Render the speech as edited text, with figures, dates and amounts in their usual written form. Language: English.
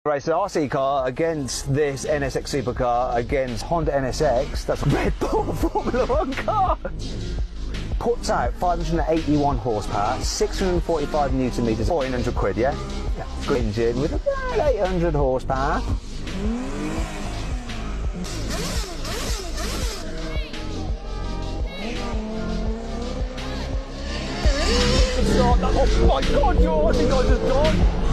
Race an RC car against this NSX supercar against Honda NSX. That's a Red Bull Formula 1 car. Puts out 581 horsepower, 645 newton meters, 1400 quid, yeah? Good engine with about 800 horsepower. Oh my God, George, you guys are gone.